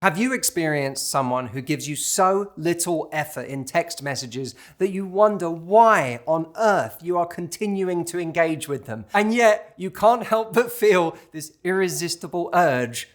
Have you experienced someone who gives you so little effort in text messages that you wonder why on earth you are continuing to engage with them? And yet you can't help but feel this irresistible urge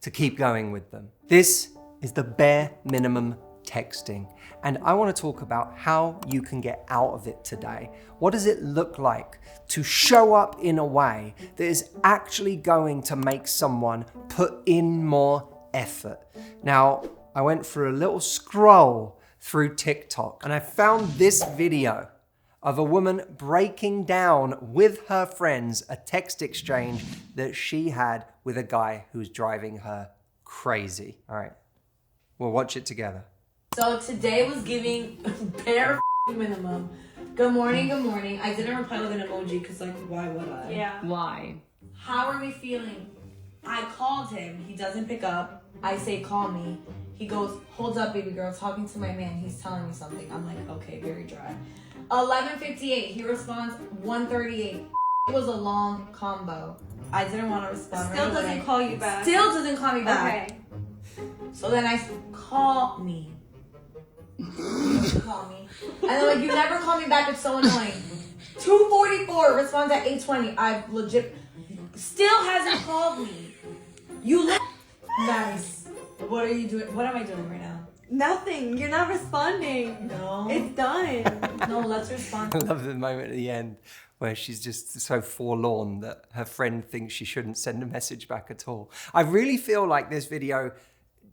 to keep going with them. This is the bare minimum texting. And I want to talk about how you can get out of it today. What does it look like to show up in a way that is actually going to make someone put in more effort? Now, I went for a little scroll through TikTok and I found this video of a woman breaking down with her friends a text exchange that she had with a guy who was driving her crazy. All right, we'll watch it together. So today was giving bare minimum. Good morning, good morning. I didn't reply with an emoji because, like, why would I? Yeah. Why? How are we feeling? I called him. He doesn't pick up. I say, call me. He goes, hold up, baby girl. Talking to my man. He's telling me something. I'm like, okay, very dry. 11:58. He responds 1:38. It was a long combo. I didn't want to respond. Still doesn't call you back. Still doesn't call me back. Okay. So then I call me. Call me. And they're like, you never call me back. It's so annoying. 2:44. Responds at 8:20. I've legit still hasn't called me. You look nice. What are you doing? What am I doing right now? Nothing. You're not responding. No. It's done. No, let's respond. I love the moment at the end where she's just so forlorn that her friend thinks she shouldn't send a message back at all. I really feel like this video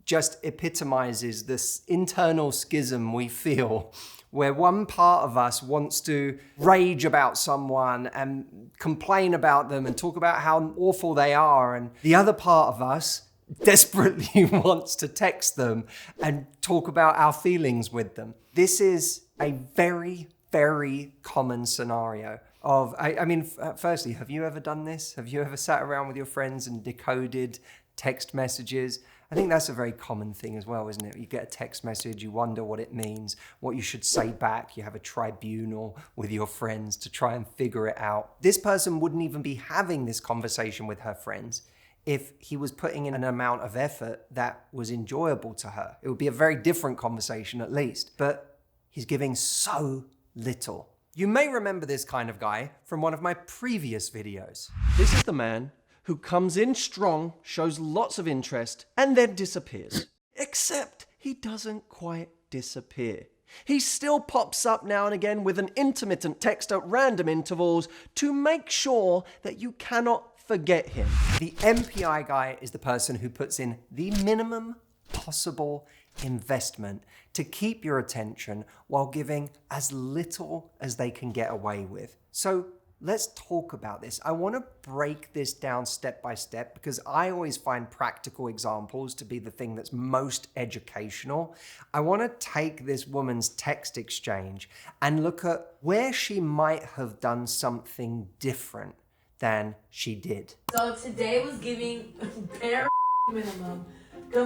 just epitomizes this internal schism we feel where one part of us wants to rage about someone and complain about them and talk about how awful they are, and the other part of us desperately wants to text them and talk about our feelings with them. This is a very, very common scenario of, I mean, firstly, have you ever done this? Have you ever sat around with your friends and decoded text messages? I think that's a very common thing as well, isn't it? You get a text message, you wonder what it means, what you should say back. You have a tribunal with your friends to try and figure it out. This person wouldn't even be having this conversation with her friends if he was putting in an amount of effort that was enjoyable to her. It would be a very different conversation at least, but he's giving so little. You may remember this kind of guy from one of my previous videos. This is the man who comes in strong, shows lots of interest, and then disappears. Except he doesn't quite disappear. He still pops up now and again with an intermittent text at random intervals to make sure that you cannot forget him. The MPI guy is the person who puts in the minimum possible investment to keep your attention while giving as little as they can get away with. So let's talk about this. I want to break this down step by step because I always find practical examples to be the thing that's most educational. I want to take this woman's text exchange and look at where she might have done something different than she did. So today was giving bare minimum.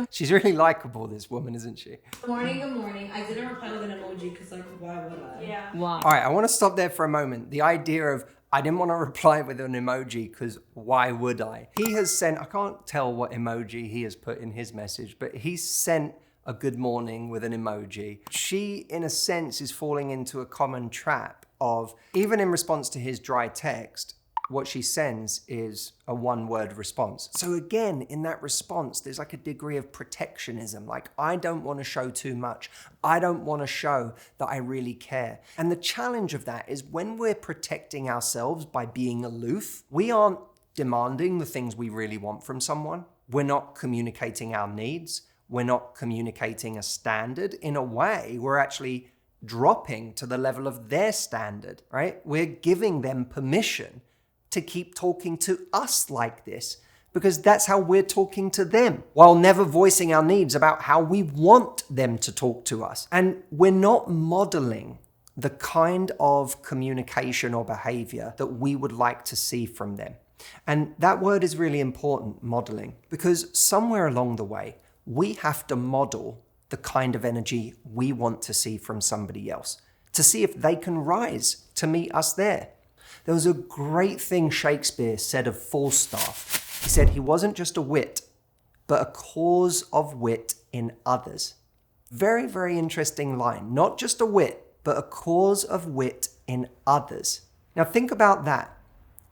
She's really likable, this woman, isn't she? Good morning, good morning. I didn't reply with an emoji because, like, why would I? Yeah. Why? All right, I want to stop there for a moment. The idea of I didn't want to reply with an emoji because why would I? He has sent, I can't tell what emoji he has put in his message, but he sent a good morning with an emoji. She, in a sense, is falling into a common trap of, even in response to his dry text, what she sends is a one-word response. So again, in that response, there's like a degree of protectionism. Like, I don't want to show too much. I don't want to show that I really care. And the challenge of that is when we're protecting ourselves by being aloof, we aren't demanding the things we really want from someone. We're not communicating our needs. We're not communicating a standard. In a way, we're actually dropping to the level of their standard, right? We're giving them permission to keep talking to us like this because that's how we're talking to them while never voicing our needs about how we want them to talk to us. And we're not modeling the kind of communication or behavior that we would like to see from them. And that word is really important, modeling, because somewhere along the way, we have to model the kind of energy we want to see from somebody else to see if they can rise to meet us there. There was a great thing Shakespeare said of Falstaff. He said he wasn't just a wit, but a cause of wit in others. Very, very interesting line. Not just a wit, but a cause of wit in others. Now think about that.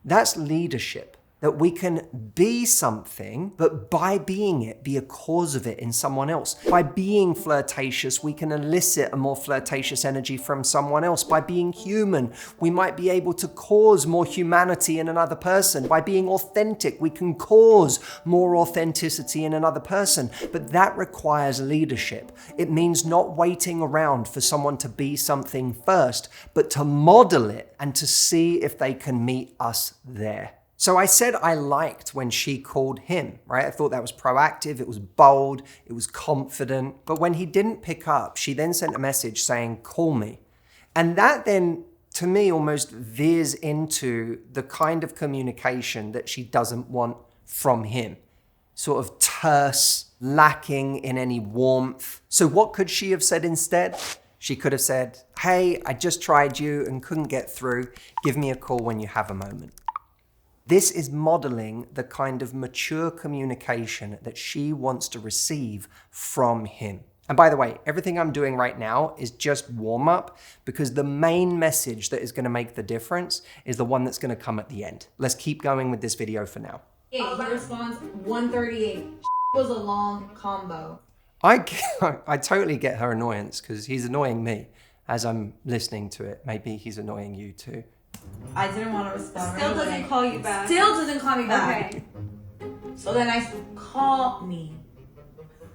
That's leadership. That we can be something, but by being it, be a cause of it in someone else. By being flirtatious, we can elicit a more flirtatious energy from someone else. By being human, we might be able to cause more humanity in another person. By being authentic, we can cause more authenticity in another person. But that requires leadership. It means not waiting around for someone to be something first, but to model it and to see if they can meet us there. So I said I liked when she called him, right? I thought that was proactive, it was bold, it was confident. But when he didn't pick up, she then sent a message saying, call me. And that then, to me, almost veers into the kind of communication that she doesn't want from him. Sort of terse, lacking in any warmth. So what could she have said instead? She could have said, hey, I just tried you and couldn't get through. Give me a call when you have a moment. This is modeling the kind of mature communication that she wants to receive from him. And by the way, everything I'm doing right now is just warm up because the main message that is going to make the difference is the one that's going to come at the end. Let's keep going with this video for now. He responds 138. Was a long combo. I totally get her annoyance because he's annoying me as I'm listening to it. Maybe he's annoying you too. I didn't want to respond. Still doesn't call you back. Still doesn't call me back. Okay. So then I said, call me.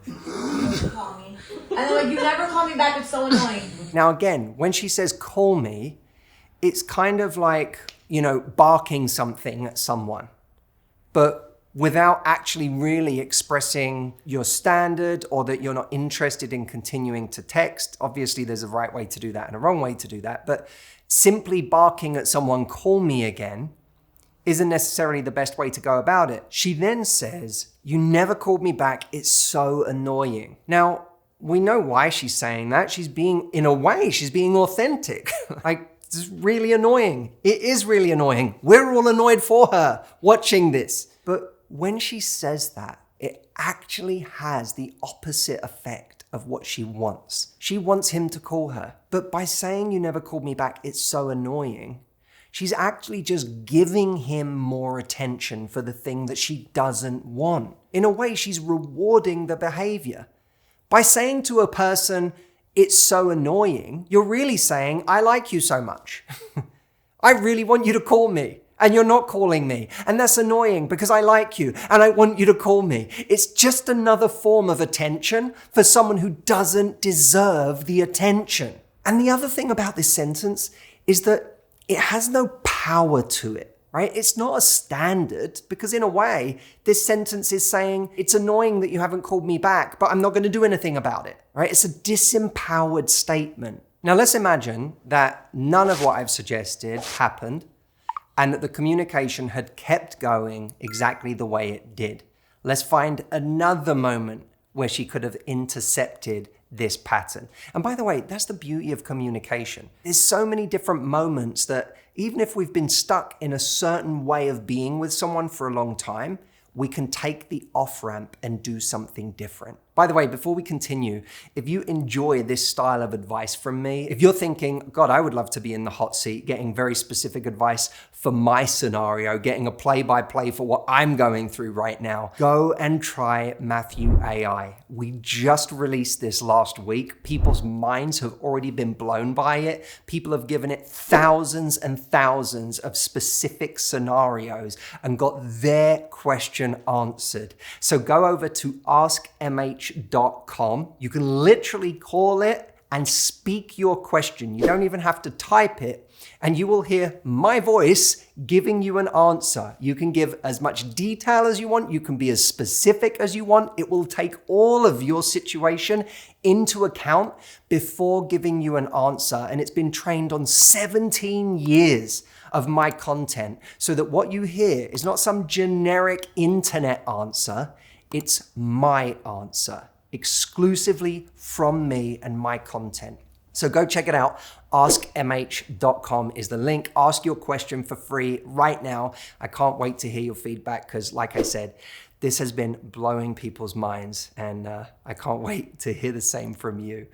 Call me. And they're like, you never call me back. It's so annoying. Now again, when she says call me, it's kind of like, barking something at someone, but without actually really expressing your standard or that you're not interested in continuing to text. Obviously, there's a right way to do that and a wrong way to do that, but simply barking at someone, call me again, isn't necessarily the best way to go about it. She then says, you never called me back, it's so annoying. Now, we know why she's saying that. She's being authentic. Like, it's really annoying. It is really annoying. We're all annoyed for her watching this. But when she says that, it actually has the opposite effect of what she wants. She wants him to call her. But by saying you never called me back, it's so annoying, she's actually just giving him more attention for the thing that she doesn't want. In a way, she's rewarding the behavior. By saying to a person, it's so annoying, you're really saying, I like you so much. I really want you to call me. And you're not calling me. And that's annoying because I like you and I want you to call me. It's just another form of attention for someone who doesn't deserve the attention. And the other thing about this sentence is that it has no power to it, right? It's not a standard because in a way, this sentence is saying, it's annoying that you haven't called me back, but I'm not going to do anything about it, right? It's a disempowered statement. Now let's imagine that none of what I've suggested happened and that the communication had kept going exactly the way it did. Let's find another moment where she could have intercepted this pattern. And by the way, that's the beauty of communication. There's so many different moments that even if we've been stuck in a certain way of being with someone for a long time, we can take the off-ramp and do something different. By the way, before we continue, if you enjoy this style of advice from me, if you're thinking, God, I would love to be in the hot seat, getting very specific advice for my scenario, getting a play-by-play for what I'm going through right now, go and try Matthew AI. We just released this last week. People's minds have already been blown by it. People have given it thousands and thousands of specific scenarios and got their question answered. So go over to askmh.com. You can literally call it and speak your question. You don't even have to type it, and you will hear my voice giving you an answer. You can give as much detail as you want. You can be as specific as you want. It will take all of your situation into account before giving you an answer. And it's been trained on 17 years of my content so that what you hear is not some generic internet answer. It's my answer, exclusively from me and my content. So go check it out. AskMH.com is the link. Ask your question for free right now. I can't wait to hear your feedback because, like I said, This has been blowing people's minds, and I can't wait to hear the same from you.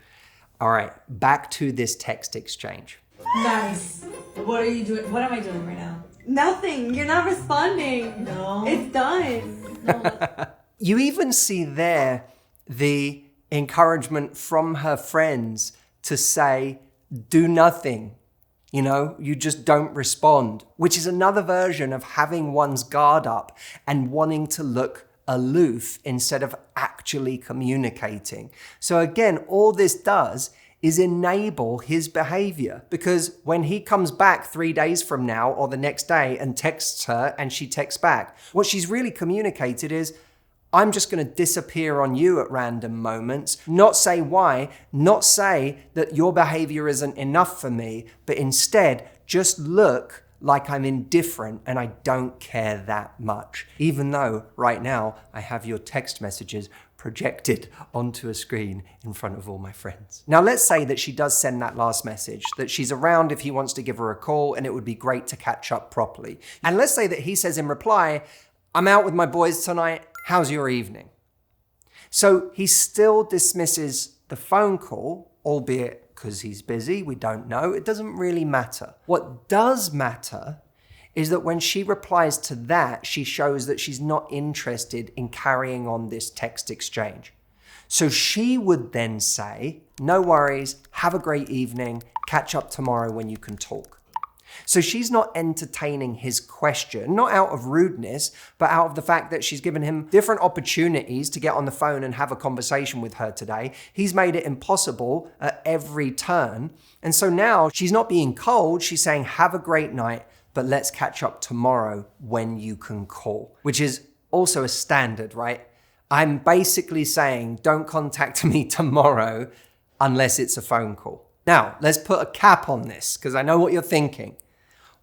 All right, back to this text exchange. Nice. What are you doing? What am I doing right now? Nothing. You're not responding. No. It's done. No. You even see there the encouragement from her friends to say, do nothing. You know, you just don't respond, which is another version of having one's guard up and wanting to look aloof instead of actually communicating. So again, all this does is enable his behavior, because when he comes back 3 days from now or the next day and texts her and she texts back, what she's really communicated is, I'm just going to disappear on you at random moments, not say why, not say that your behavior isn't enough for me, but instead just look like I'm indifferent and I don't care that much, even though right now I have your text messages projected onto a screen in front of all my friends. Now let's say that she does send that last message, that she's around if he wants to give her a call and it would be great to catch up properly. And let's say that he says in reply, I'm out with my boys tonight. How's your evening? So he still dismisses the phone call, albeit because he's busy, we don't know. It doesn't really matter. What does matter is that when she replies to that, she shows that she's not interested in carrying on this text exchange. So she would then say, no worries, have a great evening, catch up tomorrow when you can talk. So she's not entertaining his question, not out of rudeness, but out of the fact that she's given him different opportunities to get on the phone and have a conversation with her today. He's made it impossible at every turn. And so now she's not being cold. She's saying, have a great night, but let's catch up tomorrow when you can call, which is also a standard, right? I'm basically saying, don't contact me tomorrow unless it's a phone call. Now, let's put a cap on this, because I know what you're thinking.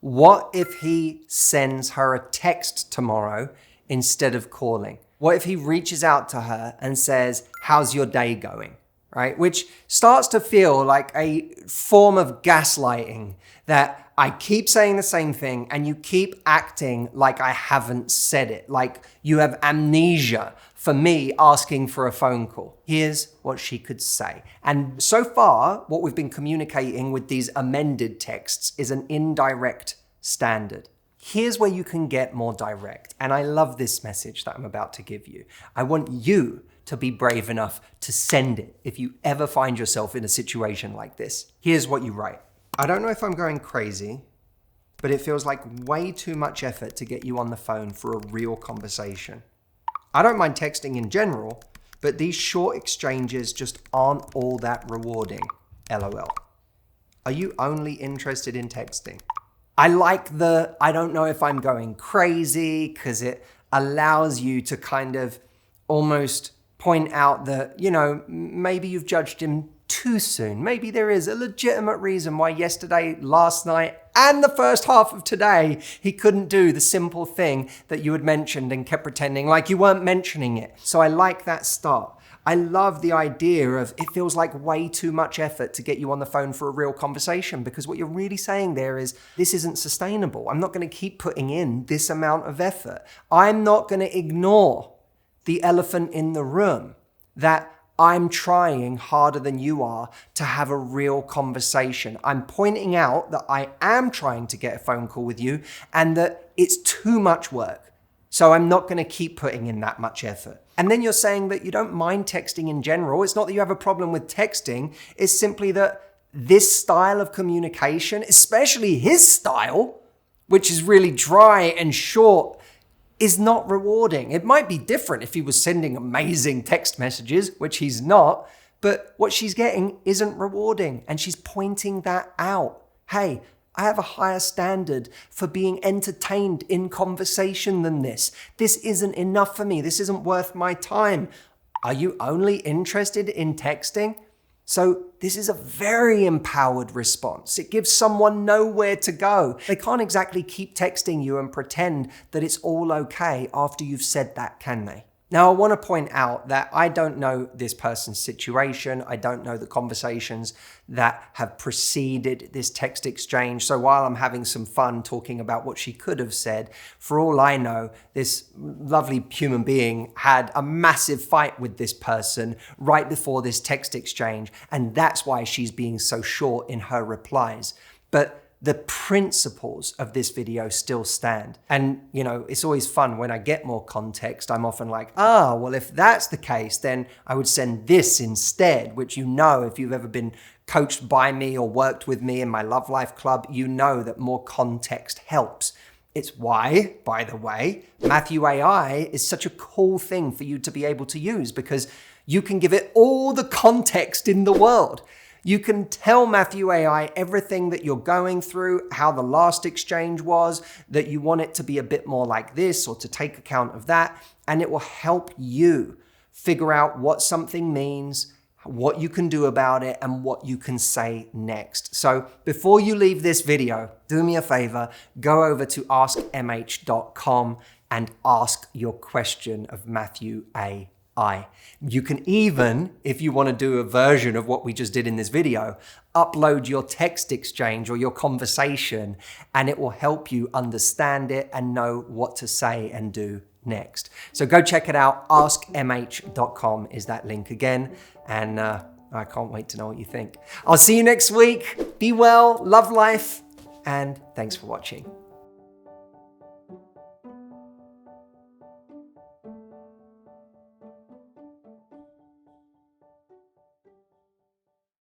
What if he sends her a text tomorrow instead of calling? What if he reaches out to her and says, how's your day going? Right? Which starts to feel like a form of gaslighting, that I keep saying the same thing and you keep acting like I haven't said it, like you have amnesia for me asking for a phone call. Here's what she could say. And so far, what we've been communicating with these amended texts is an indirect standard. Here's where you can get more direct. And I love this message that I'm about to give you. I want you to be brave enough to send it if you ever find yourself in a situation like this. Here's what you write. I don't know if I'm going crazy, but it feels like way too much effort to get you on the phone for a real conversation. I don't mind texting in general, but these short exchanges just aren't all that rewarding. LOL. Are you only interested in texting? I like the, I don't know if I'm going crazy, because it allows you to kind of almost point out that, you know, maybe you've judged him too soon. Maybe there is a legitimate reason why yesterday, last night, and the first half of today, he couldn't do the simple thing that you had mentioned and kept pretending like you weren't mentioning it. So I like that start. I love the idea of it feels like way too much effort to get you on the phone for a real conversation, because what you're really saying there is, this isn't sustainable. I'm not going to keep putting in this amount of effort. I'm not going to ignore the elephant in the room, that I'm trying harder than you are to have a real conversation. I'm pointing out that I am trying to get a phone call with you and that it's too much work. So I'm not going to keep putting in that much effort. And then you're saying that you don't mind texting in general. It's not that you have a problem with texting. It's simply that this style of communication, especially his style, which is really dry and short, is not rewarding. It might be different if he was sending amazing text messages, which he's not, but what she's getting isn't rewarding. And she's pointing that out. Hey, I have a higher standard for being entertained in conversation than this. This isn't enough for me. This isn't worth my time. Are you only interested in texting? So this is a very empowered response. It gives someone nowhere to go. They can't exactly keep texting you and pretend that it's all okay after you've said that, can they? Now, I want to point out that I don't know this person's situation. I don't know the conversations that have preceded this text exchange. So while I'm having some fun talking about what she could have said, for all I know, this lovely human being had a massive fight with this person right before this text exchange. And that's why she's being so short in her replies. But the principles of this video still stand. And, you know, it's always fun when I get more context. I'm often like, well, if that's the case, then I would send this instead, which, you know, if you've ever been coached by me or worked with me in my Love Life Club, you know that more context helps. It's why, by the way, Matthew AI is such a cool thing for you to be able to use, because you can give it all the context in the world. You can tell Matthew AI everything that you're going through, how the last exchange was, that you want it to be a bit more like this or to take account of that, and it will help you figure out what something means, what you can do about it, and what you can say next. So before you leave this video, do me a favor, go over to askmh.com and ask your question of Matthew AI. You can even, if you want to do a version of what we just did in this video, upload your text exchange or your conversation, and it will help you understand it and know what to say and do next. So go check it out. askmh.com is that link again. And I can't wait to know what you think. I'll see you next week. Be well, love life, and thanks for watching.